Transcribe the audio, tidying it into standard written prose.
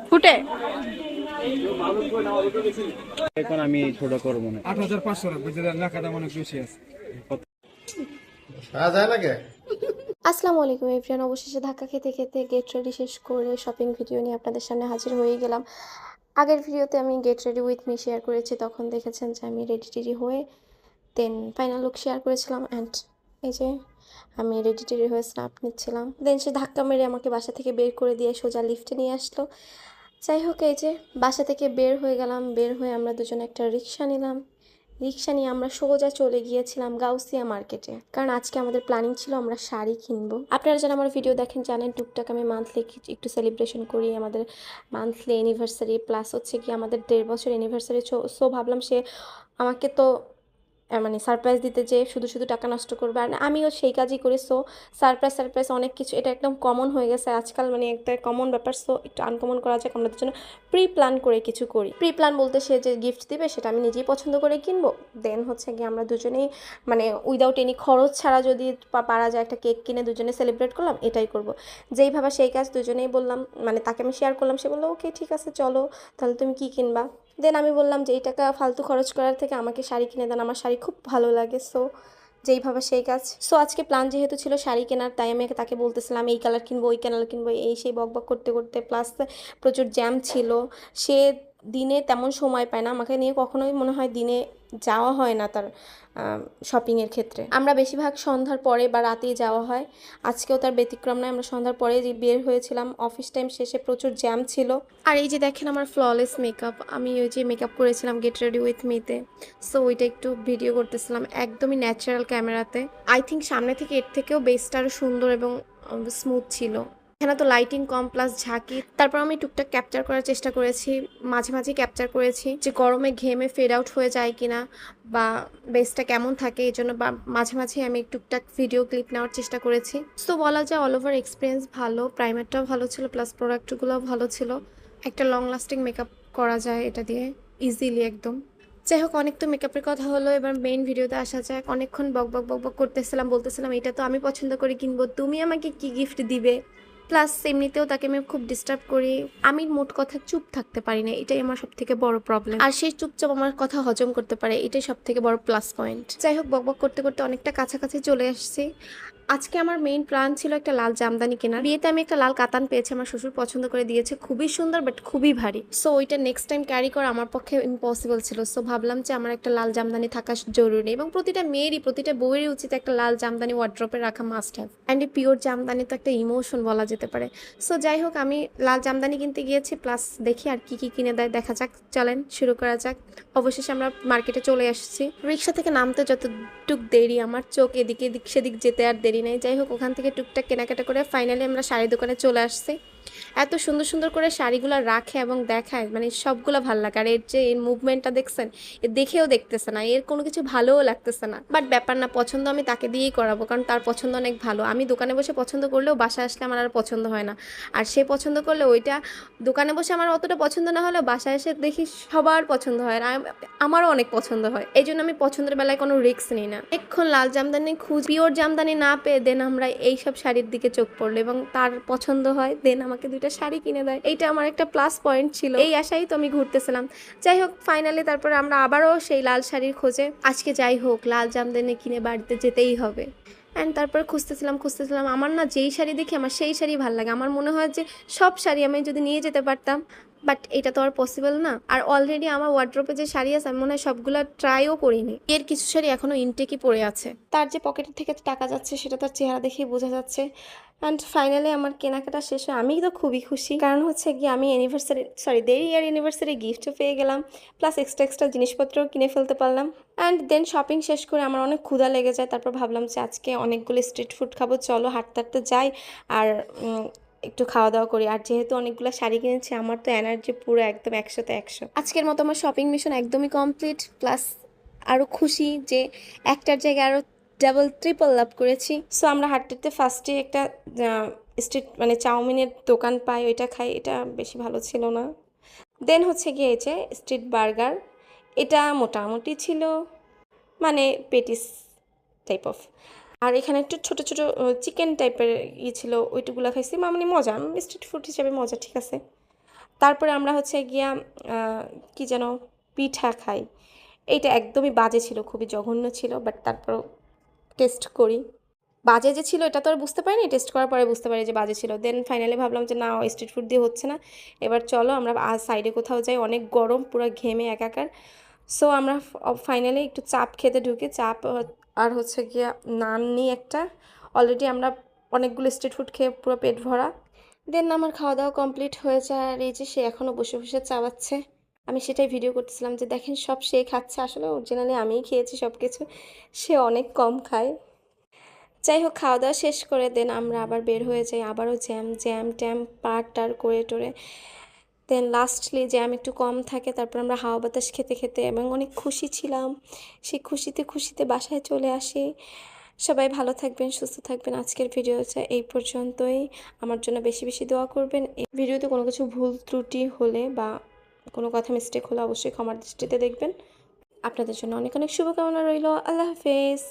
ফুটে এখন আমি ছোট করবো না। 8500 রাখবে, যেটা টাকাটা অনেক বেশি আছে। আসসালামু আলাইকুম এভরিওয়ান। অবশেষে ধাক্কা খেতে খেতে গেট রেডি শেষ করে শপিং ভিডিও নিয়ে আপনাদের সামনে হাজির হয়ে গেলাম। আগের ভিডিওতে আমি get ready with me share করেছি, তখন দেখেছেন যে আমি রেডি টেডি হয়ে দেন ফাইনাল লুক শেয়ার করেছিলাম। অ্যান্ড এই যে আমি রেডি টেডি হয়ে স্ন্যাপ নিচ্ছিলাম, দেন সে ধাক্কা মেরে আমাকে বাসা থেকে বের করে দিয়ে সোজা লিফটে নিয়ে আসলো। যাই হোক, এই যে বাসা থেকে বের হয়ে গেলাম, বের হয়ে আমরা দুজনে একটা রিক্সা নিলাম। রিক্সা নিয়ে আমরা সোজা চলে গিয়েছিলাম গাউসিয়া মার্কেটে, কারণ আজকে আমাদের প্ল্যানিং ছিল আমরা শাড়ি কিনবো। আপনারা যারা আমার ভিডিও দেখেন জানেন টুকটাক আমি মান্থলি একটু সেলিব্রেশন করি, আমাদের মান্থলি অ্যানিভার্সারি প্লাস হচ্ছে কি আমাদের 1.5 বছর অ্যানিভার্সারি। সো ভাবলাম সে আমাকে তো মানে সারপ্রাইজ দিতে যে শুধু শুধু টাকা নষ্ট করবে, আর আমিও সেই কাজই করি। সো সারপ্রাইজ অনেক কিছু, এটা একদম কমন হয়ে গেছে আজকাল, মানে একটা কমন ব্যাপার। সো একটু আনকমন করা যাক, আমরা দুজনে প্রি প্ল্যান করে কিছু করি। প্রি প্ল্যান বলতে সে যে গিফট দিবে সেটা আমি নিজেই পছন্দ করে কিনবো, দেন হচ্ছে গিয়ে আমরা দুজনেই মানে উইদাউট এনি খরচ ছাড়া যদি পারা যায় একটা কেক কিনে দুজনে সেলিব্রেট করলাম, এটাই করব। যেইভাবে সেই কাজ দুজনেই বললাম, মানে তাকে আমি শেয়ার করলাম, সে বললো ওকে ঠিক আছে চলো, তাহলে তুমি কি কিনবা। দেন আমি বললাম যে এই টাকা ফালতু খরচ করার থেকে আমাকে শাড়ি কিনে দেন, আমার শাড়ি খুব ভালো লাগে। সো যেইভাবে সেই কাজ। সো আজকে প্ল্যান যেহেতু ছিল শাড়ি কেনার, তাই আমি তাকে বলতেছিলাম এই কালার কিনবো ওই কালার কিনবো, এই সেই বকবক করতে করতে, প্লাস প্রচুর জ্যাম ছিল। সে দিনে তেমন সময় পায় না, আমাকে নিয়ে কখনোই মনে হয় দিনে যাওয়া হয় না তার শপিংয়ের ক্ষেত্রে। আমরা বেশিরভাগ সন্ধ্যার পরে বা রাতেই যাওয়া হয়, আজকেও তার ব্যতিক্রম নয়। আমরা সন্ধ্যার পরে যে বের হয়েছিলাম, অফিস টাইম শেষে প্রচুর জ্যাম ছিল। আর এই যে দেখেন আমার ফ্ললেস মেকআপ, আমি ওই যে মেকআপ করেছিলাম গেট রেডি উইথ মিতে, সো ওইটা একটু ভিডিও করতেছিলাম একদমই ন্যাচারাল ক্যামেরাতে। আই থিঙ্ক সামনে থেকে এর থেকেও বেসটা আরও সুন্দর এবং স্মুথ ছিল। এখানে তো লাইটিং কম প্লাস ঝাঁকি, তারপর আমি টুকটাক ক্যাপচার করার চেষ্টা করেছি, মাঝে মাঝে ক্যাপচার করেছি যে গরমে ঘেমে ফেড আউট হয়ে যায় কিনা বা বেসটা কেমন থাকে, এই জন্য বা মাঝে মাঝে আমি টুকটাক ভিডিও ক্লিপ নেওয়ার চেষ্টা করেছি। সো বলা যায় অল ওভার এক্সপিরিয়েন্স ভালো, প্রাইমারটাও ভালো ছিল প্লাস প্রোডাক্টগুলোও ভালো ছিল। একটা লং লাস্টিং মেকআপ করা যায় এটা দিয়ে ইজিলি একদম। যাই হোক, অনেক তো মেকআপের কথা হলো, এবার মেইন ভিডিওতে আসা যাক। অনেকক্ষণ বক বক বক বক করতেছিলাম, বলতেছিলাম এটা তো আমি পছন্দ করে কিনবো, তুমি আমাকে কি গিফট দিবে। প্লাস এমনিতেও তাকে আমি খুব ডিস্টার্ব করি, আমি মোট কথা চুপ থাকতে পারি না, এটাই আমার সব থেকে বড় প্রবলেম। আর সেই চুপচাপ আমার কথা হজম করতে পারে, এটাই সব থেকে বড় প্লাস পয়েন্ট। যাই হোক, বক বক করতে করতে অনেকটা কাছাকাছি চলে আসছি। আজকে আমার মেইন প্ল্যান ছিল একটা লাল জামদানি কেনার। বিয়েতে আমি একটা লাল কাতান পেয়েছি, আমার শ্বশুর পছন্দ করে দিয়েছে, খুবই সুন্দর বাট খুবই ভারী। সো ওইটা নেক্সট টাইম ক্যারি করা আমার পক্ষে ইম্পসিবল ছিল। সো ভাবলাম যে আমার একটা লাল জামদানি থাকা জরুরি, এবং প্রতিটা মেয়েরই প্রতিটা বউয়েরই উচিত একটা লাল জামদানি ওয়ার্ড্রপে রাখা মাস্ট হ্যাভ। অ্যান্ড এই পিওর জামদানি তো একটা ইমোশন বলা যেতে পারে। সো যাই হোক, আমি লাল জামদানি কিনতে গিয়েছি, প্লাস দেখি আর কি কি কিনে দেয়, দেখা যাক, চলেন শুরু করা যাক। অবশেষে আমরা মার্কেটে চলে আসছি। রিক্সা থেকে নামতে যতটুক দেরি, আমার চোখ এদিকে এদিক সেদিক যেতে আর দেরি নেই। যাই হোক, ওখান থেকে টুকটাক কেনাকাটা করে ফাইনালি আমরা শাড়ি দোকানে চলে আসছি। এত সুন্দর সুন্দর করে শাড়িগুলো রাখে এবং দেখায়, মানে সবগুলো ভালো লাগে। আর এর যে এর মুভমেন্টটা দেখছেন, এর দেখেও দেখতেছে না, এর কোনো কিছু ভালোও লাগতেছে না। বাট ব্যাপার না, পছন্দ আমি তাকে দিয়েই করাবো, কারণ তার পছন্দ অনেক ভালো। আমি দোকানে বসে পছন্দ করলেও বাসায় আসলে আমার আর পছন্দ হয় না, আর সে পছন্দ করলে ওইটা দোকানে বসে আমার অতটা পছন্দ না হলেও বাসায় এসে দেখি সবার পছন্দ হয়, আর আমারও অনেক পছন্দ হয়। এই জন্য আমি পছন্দের বেলায় কোনো রিস্ক নিই না। এখন লাল জামদানি পিওর জামদানি না পেয়ে দেন আমরা এইসব শাড়ির দিকে চোখ পড়লো, এবং তার পছন্দ হয়, দেন আমাকে 2টা শাড়ি কিনে দেয়। এইটা আমার একটা প্লাস পয়েন্ট ছিল, এই আশাই তো আমি ঘুরতেছিলাম। যাই হোক, ফাইনালি তারপরে আমরা আবারও সেই লাল শাড়ির খোঁজে। আজকে যাই হোক লাল জামদানি কিনে বাড়িতে যেতেই হবে। অ্যান্ড তারপর খুঁজতেছিলাম, আমার না যেই শাড়ি দেখি আমার সেই শাড়ি ভালো লাগে। আমার মনে হয় যে সব শাড়ি আমি যদি নিয়ে যেতে পারতাম, বাট এটা তো আর পসিবল না। আর অলরেডি আমার ওয়ার্ড্রোপে যে শাড়ি আছে আমি মনে হয় সবগুলো ট্রাইও করিনি, এর কিছু শাড়ি এখনও ইনটেকই পড়ে আছে। তার যে পকেটের থেকে টাকা যাচ্ছে সেটা তার চেহারা দেখেই বোঝা যাচ্ছে। অ্যান্ড ফাইনালি আমার কেনাকাটা শেষ হয়, আমি তো খুবই খুশি, কারণ হচ্ছে গিয়ে আমি দেরি ইয়ার অ্যানিভার্সারি গিফটও পেয়ে গেলাম, প্লাস এক্সট্রা জিনিসপত্রও কিনে ফেলতে পারলাম। অ্যান্ড দেন শপিং শেষ করে আমার অনেক ক্ষুধা লেগে যায়, তারপর ভাবলাম যে আজকে অনেকগুলো স্ট্রিট ফুড খাবো, চলো হাঁটতে হাঁটতে যাই আর একটু খাওয়া দাওয়া করি। আর যেহেতু অনেকগুলো শাড়ি কিনেছি, আমার তো এনার্জি পুরো একদম 100তে 100। আজকের মতো আমার শপিং মিশন একদমই কমপ্লিট, প্লাস আরও খুশি যে একটার জায়গায় আরও ডাবল ট্রিপল লাভ করেছি। সো আমরা হাঁটতে ফার্স্টে একটা স্ট্রিট মানে চাউমিনের দোকান পাই, ওইটা খাই, এটা বেশি ভালো ছিল না। দেন হচ্ছে গিয়ে যে স্ট্রিট বার্গার, এটা মোটামুটি ছিল, মানে পেটিস টাইপ অফ। আর এখানে একটু ছোটো ছোটো চিকেন টাইপের ছিল, ওইটুকুলো খাইছি, মানে মজা, স্ট্রিট ফুড হিসেবে মজা, ঠিক আছে। তারপরে আমরা হচ্ছে গিয়া কি যেন পিঠা খাই। এইটা একদমই বাজে ছিল, খুবই জঘন্য ছিল, বাট তারপরও টেস্ট করি। বাজে যে ছিল এটা তো আর বুঝতে পারিনি, টেস্ট করার পরে বুঝতে পারি যে বাজে ছিল। দেন ফাইনালি ভাবলাম যে না, স্ট্রিট ফুড দিয়ে হচ্ছে না, এবার চলো আমরা আজ সাইডে কোথাও যাই, অনেক গরম, পুরো ঘেমে একাকার। সো আমরা ফাইনালি একটু চাপ খেতে ঢুকি, চাপ আর হচ্ছে গিয়া নান নিই একটা। অলরেডি আমরা অনেকগুলো স্ট্রিট ফুড খেয়ে পুরো পেট ভরা। দেন আমার খাওয়া দাওয়া কমপ্লিট হয়ে যায়, আর এই যে সে এখনও বসে বসে চাবাচ্ছে। আমি সেটাই ভিডিও করতেছিলাম যে দেখেন সব সে খাচ্ছে, আসলে অরিজিনালি আমিই খেয়েছি সব কিছু, সে অনেক কম খায়। যাই হোক, খাওয়া দাওয়া শেষ করে দেন আমরা আবার বের হয়ে যাই, আবারও জ্যাম জ্যাম ট্যাম পার টার করে টোরে। দেন লাস্টলি জ্যাম একটু কম থাকে, তারপর আমরা হাওয়া বাতাস খেতে খেতে এবং অনেক খুশি ছিলাম, সেই খুশিতে খুশিতে বাসায় চলে আসি। সবাই ভালো থাকবেন, সুস্থ থাকবেন। আজকের ভিডিওটা এই পর্যন্তই। আমার জন্য বেশি বেশি দোয়া করবেন। এই ভিডিওতে কোনো কিছু ভুল ত্রুটি হলে বা কোনো কথা মিস্টেক হলে অবশ্যই ক্ষমার দৃষ্টিতে দেখবেন। আপনাদের জন্য অনেক অনেক শুভকামনা রইল। আল্লাহ হাফেজ।